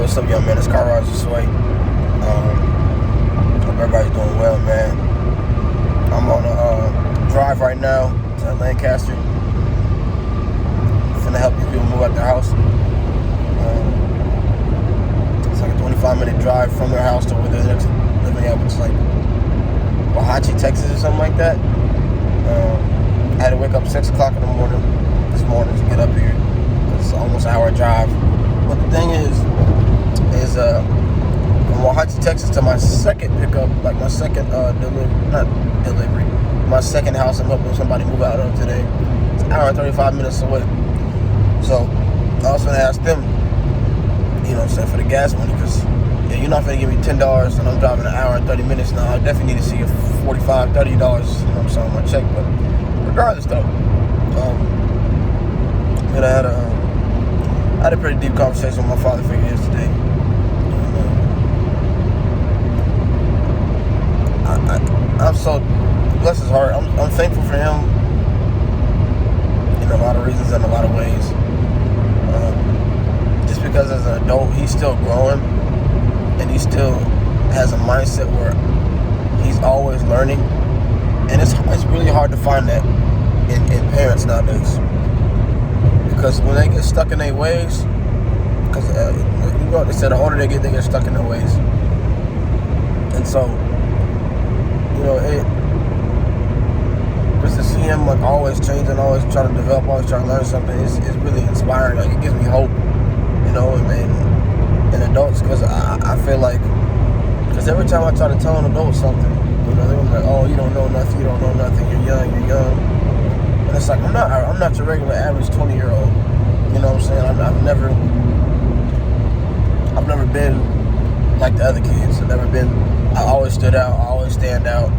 What's up, young man? It's Car Rise Swaye. Hope everybody's doing well, man. I'm on a drive right now to Lancaster. Finna help these people move out their house. It's like a 25-minute drive from their house to where they're living at, which is like Waxahachie, Texas or something like that. I had to wake up 6 o'clock in the morning this morning to get up here. It's almost an hour drive. But the thing is from Waxahachie, Texas to my second pickup, like my second my second house I'm helping somebody move out of today. It's an hour and 35 minutes away. So I was gonna ask them, for the gas money, because you're not gonna give me $10 and I'm driving an hour and 30 minutes now. I definitely need to see a $45, $30, on my check. But regardless though, I had a pretty deep conversation with my father figure yesterday. I'm so, bless his heart, I'm thankful for him in a lot of reasons and a lot of ways. Just because as an adult, he's still growing and he still has a mindset where he's always learning. And it's really hard to find that in parents nowadays. Because when they get stuck in their ways, because they said the older they get stuck in their ways. And so, just to see him like always changing, always trying to develop, always trying to learn something, it's really inspiring. Like, it gives me hope, and adults, because I feel like, because every time I try to tell an adult something, they're like, oh, you don't know nothing, you're young. And it's like, I'm not your regular average 20-year-old. You know what I'm saying? I've never been like the other kids. I always stood out, I always stand out.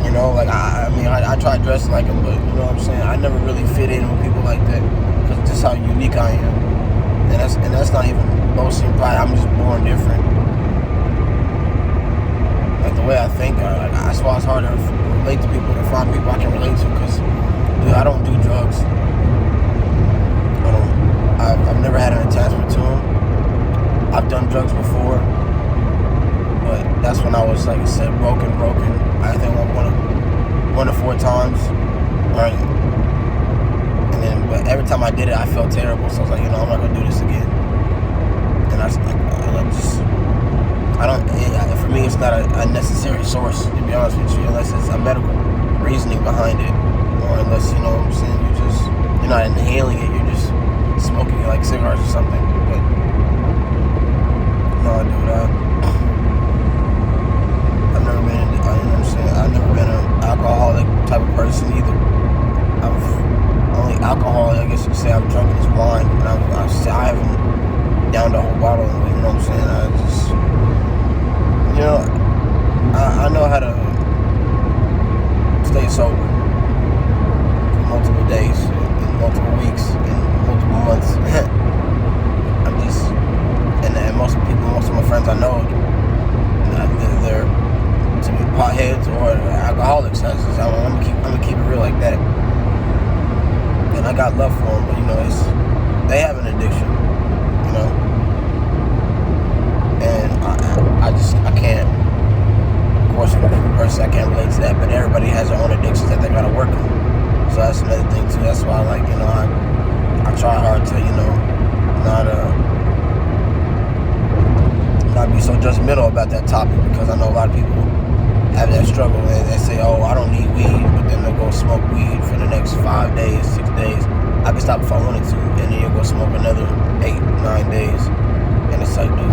I try dressing like them, but you know what I'm saying? I never really fit in with people like that, because it's just how unique I am. And that's not even boasting pride. I'm just born different. Like the way I think, that's why it's hard to relate to people, to find people I can relate to, because I don't do drugs. I've never had an attachment to them. I've done drugs before, but that's when I was, like I said, broken. I think one to 4 times, right? And then, but every time I did it, I felt terrible. So I was like, I'm not gonna do this again. And for me, it's not a necessary source, to be honest with you, unless it's a medical reasoning behind it, or unless, you know what I'm saying, you're not inhaling it, you're just smoking it like cigarettes or something. But no, dude, I've never been an alcoholic type of person either. Only alcohol, I guess you could say, I've drunk is wine, and I haven't downed a whole bottle. You know what I'm saying? I know how to stay sober for multiple days, in multiple weeks, in multiple months. And most of my friends I know, they're to be potheads or alcoholics. I'm gonna keep it real like that. And I got love for them, but they have an addiction, and I can't, of course, person I can't relate to that, but everybody has their own addictions that they gotta work on. So that's another thing too. That's why, I try hard to, not be so judgmental about that topic, because I know a lot of people have that struggle, and they say, oh, I don't need weed, but then they'll go smoke weed for the next 5 days, 6 days. I can stop if I wanted to, and then you'll go smoke another 8, 9 days. And it's like, dude,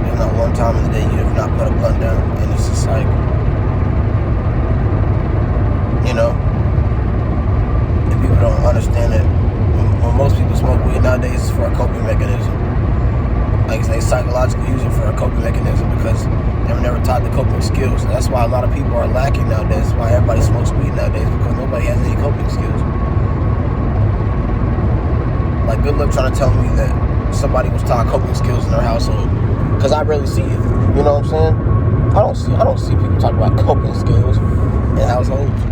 there's not one time in the day you have not put a blunt down. And it's just like, and people don't understand that when most people smoke weed nowadays, it's for a coping mechanism. Like, they psychologically use it for a coping mechanism, because they were never taught the coping skills. And that's why a lot of people are lacking nowadays. That's why everybody smokes weed nowadays, because nobody has any coping skills. Like, good luck trying to tell me that somebody was taught coping skills in their household, because I rarely see it. You know what I'm saying? I don't see people talk about coping skills in households.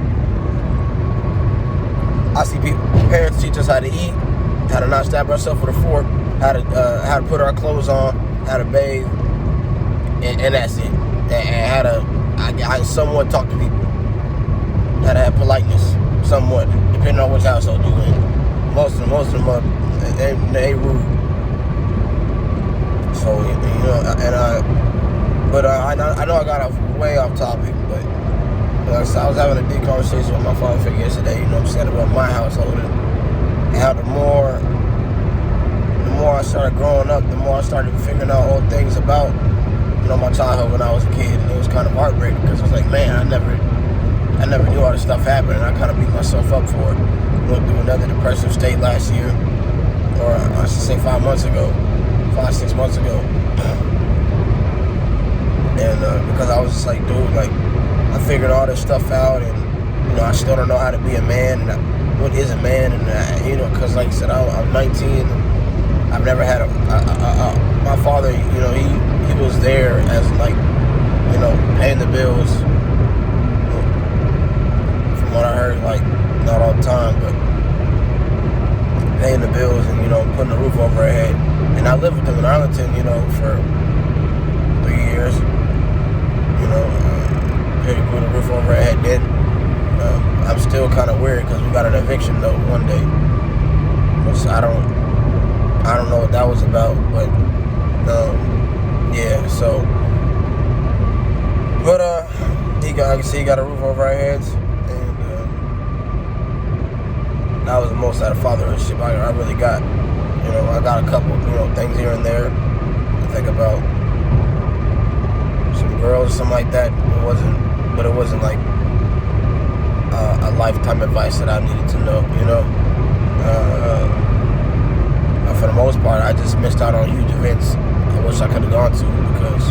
I see parents teach us how to eat, how to not stab ourselves with a fork, how to put our clothes on, how to bathe, and that's it. And how to I somewhat talk to people, how to have politeness, somewhat, depending on which household you're in. Most of them are they rude. So I know I got way off topic, but I was having a deep conversation with my father figure yesterday. You know what I'm saying, about my household and how the more I started growing up, the more I started figuring out old things about my childhood when I was a kid, and it was kind of heartbreaking because I was like, man, I never knew all this stuff happened, and I kind of beat myself up for it. Went through another depressive state last year, or I should say 6 months ago, and because I was just like, dude, like I figured all this stuff out, and I still don't know how to be a man, and what is a man, and because like I said, I'm 19. I've never had my father, he was there as like, paying the bills. From what I heard, like, not all the time, but paying the bills and, putting a roof over our head. And I lived with him in Arlington, for 3 years. Put a roof over our head then. I'm still kind of weird because we got an eviction though one day. So I don't know what that was about, but yeah. So, but I can see he got a roof over our heads, and that was the most out of fatherhood I really got. I got a couple, things here and there. I think about some girls, something like that. It wasn't like a lifetime advice that I needed to know. For the most part, I just missed out on huge events I wish I could have gone to because,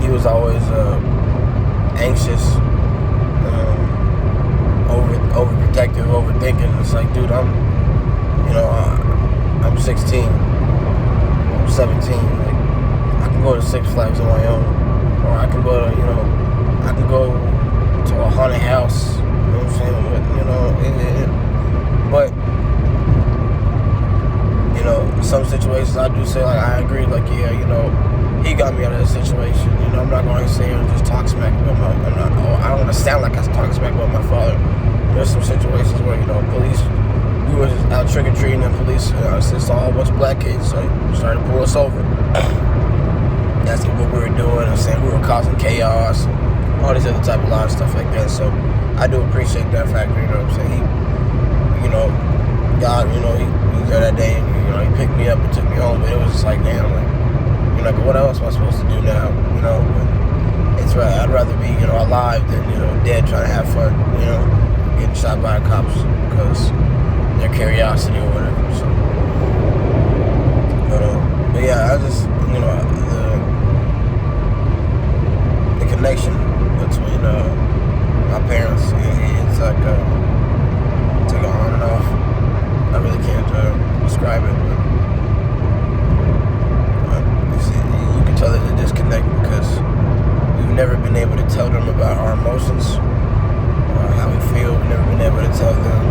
he was always anxious, overprotective, overthinking. It's like, dude, I'm 16, I'm 17. Like, I can go to Six Flags on my own, or I can go to a haunted house. You know what I'm saying? But some situations I do say, like, I agree, like, yeah, he got me out of that situation. I'm not going to sit here and just talk smack about I don't want to sound like I talk smack about my father. There's some situations where, police, we were out trick-or-treating, and police, saw a bunch of black kids, so they started to pull us over. That's what we were doing, and saying we were causing chaos, all this other type of lot of stuff like that. So I do appreciate that factor, you know what I'm saying? God, he was there that day, and, he picked me up and took me home, but it was just like, damn, like, what else am I supposed to do now, But it's right, I'd rather be, alive than, dead trying to have fun, getting shot by cops because their curiosity or whatever, so. But yeah, I just, the connection between, my parents, it's like on and off. I really can't describe it, but you can tell there's a disconnect because we've never been able to tell them about our emotions, how we feel. We've never been able to tell them,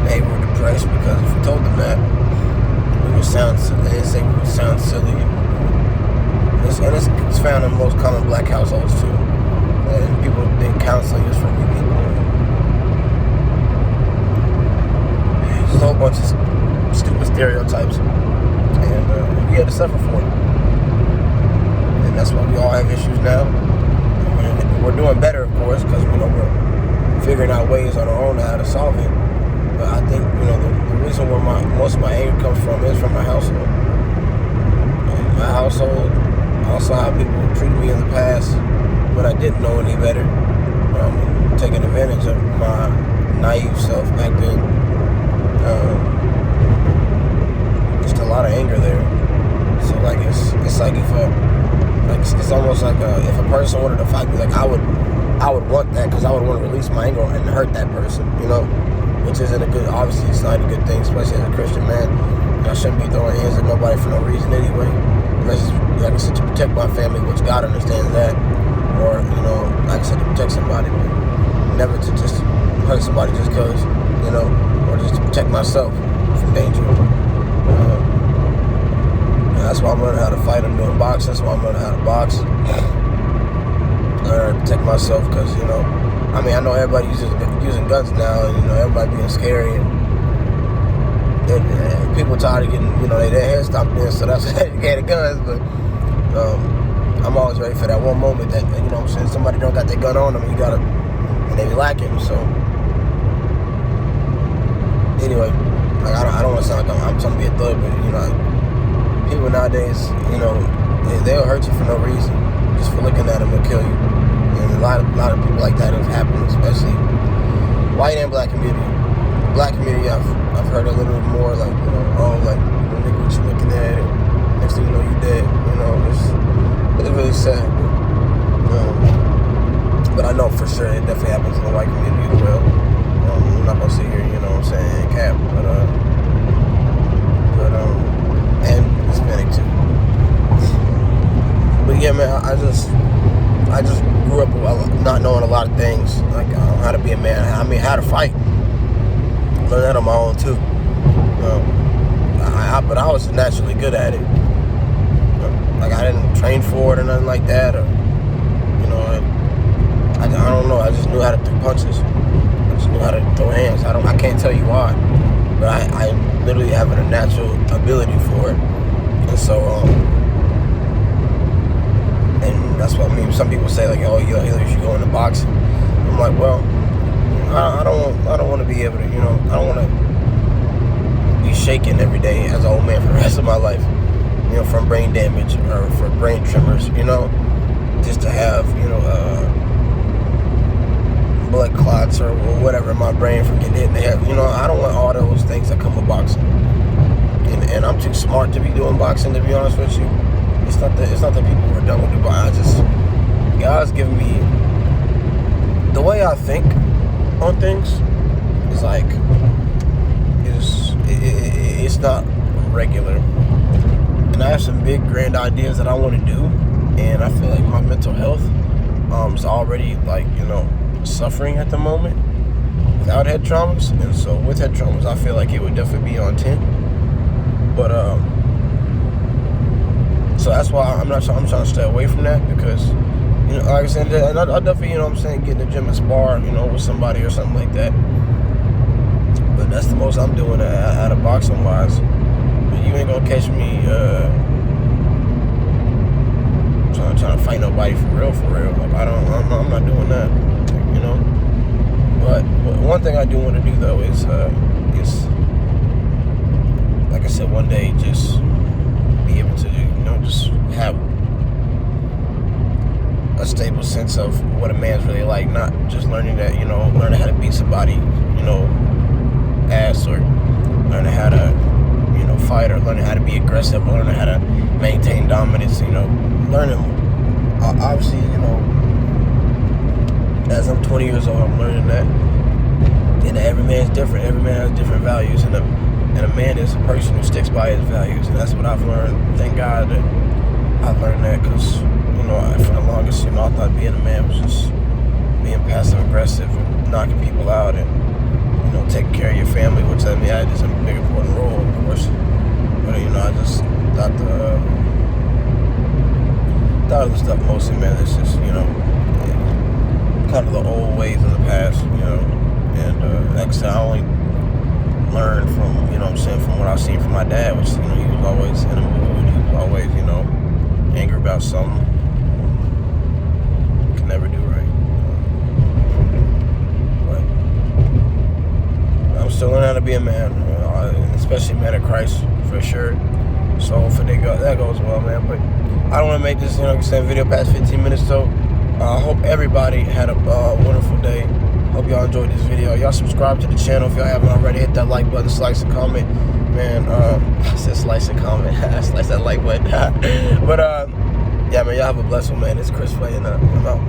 hey, we're depressed, because if we told them that, they say we would sound silly. And it's found in most common black households too. And people think counseling is for weak people. There's a whole bunch of stupid stereotypes, and we had to suffer for it. And that's why we all have issues now. And we're doing better, of course, because we're figuring out ways on our own how to solve it. But I think the reason where most of my anger comes from is from my household. My household, also how people treated me in the past when I didn't know any better, taking advantage of my naive self back then. Just a lot of anger there. So like it's like it's almost like if a person wanted to fight me, like I would want that, because I would want to release my anger and hurt that person, which isn't a good. Obviously, it's not a good thing, especially as a Christian man. I shouldn't be throwing hands at nobody for no reason anyway. Unless it's, like I said, to protect my family, which God understands that, or like I said, to protect somebody, but never to just hurt somebody just cause, or just to protect myself from danger. That's why I'm learning how to fight. I'm doing boxing. That's why I'm learning how to box. Learn to protect myself because, I know everybody using guns now, and, everybody being scary. And people tired of getting, their head stomped in, so that's why they had the guns. But I'm always ready for that one moment that, somebody don't got their gun on them, and they be lacking. So, anyway, I don't want to sound like I'm trying to be a thug, but, people nowadays, they'll hurt you for no reason. Just for looking at them, they'll kill you. And a lot of people like that have happened, especially white and black community. Black community, I've heard a little bit more like, nigga, what you looking at? And next thing you know, you dead. It's really sad. But I know for sure it definitely happens in the white community as well. I'm not gonna sit here, and cap, and Hispanic too. But yeah, man, I just grew up not knowing a lot of things, like how to be a man. How to fight. Learned that on my own too. But I was naturally good at it. Like I didn't train for it or nothing like that, or I don't know. I just knew how to throw punches. I just knew how to throw hands. I can't tell you why, but I literally have a natural ability for it. And so, and that's what I mean. Some people say like, oh, you should go into boxing. I'm like, well, I don't want to be able to, I don't want to be shaking every day as an old man for the rest of my life, from brain damage or for brain tremors, just to have, blood clots or whatever in my brain from getting hit in the head. I don't want all those things that come with boxing. And I'm too smart to be doing boxing, to be honest with you. It's not that people who are done with Dubai. God's giving me the way I think on things is like it's not regular. And I have some big grand ideas that I want to do, and I feel like my mental health is already like suffering at the moment without head traumas, and so with head traumas I feel like it would definitely be on 10. But so that's why I'm trying to stay away from that, because like I said, I definitely get in the gym and spar with somebody or something like that. But that's the most I'm doing out of boxing wise. But you ain't gonna catch me trying to fight nobody for real. Like I'm not doing that. But one thing I do want to do though is like I said, one day just be able to just have a stable sense of what a man's really like, not just learning that learning how to beat somebody ass, or learning how to fight, or learning how to be aggressive, or learning how to maintain dominance. Learning obviously as I'm 20 years old, I'm learning that every man's different. Every man has different values, and a man is a person who sticks by his values, and that's what I've learned. Thank God that I've learned that, because for the longest I thought being a man was just being passive aggressive and knocking people out and taking care of your family, which I mean is a big important role, of course. But I just thought of the stuff mostly, man. It's just kind of the old ways of the past, and like I said, I only learned from from what I've seen from my dad, which he was always in a mood. He was always angry about something. Can never do right. But I'm still learning how to be a man, especially a man of Christ for sure. So hopefully that goes well, man. But I don't want to make this video past 15 minutes, so I hope everybody had a wonderful day. Hope y'all enjoyed this video. Y'all subscribe to the channel if y'all haven't already. Hit that like button, slice and comment. Man, I said slice and comment. Slice that like button. But yeah, man, y'all have a blessed one, man. It's Swaye, and I'm out.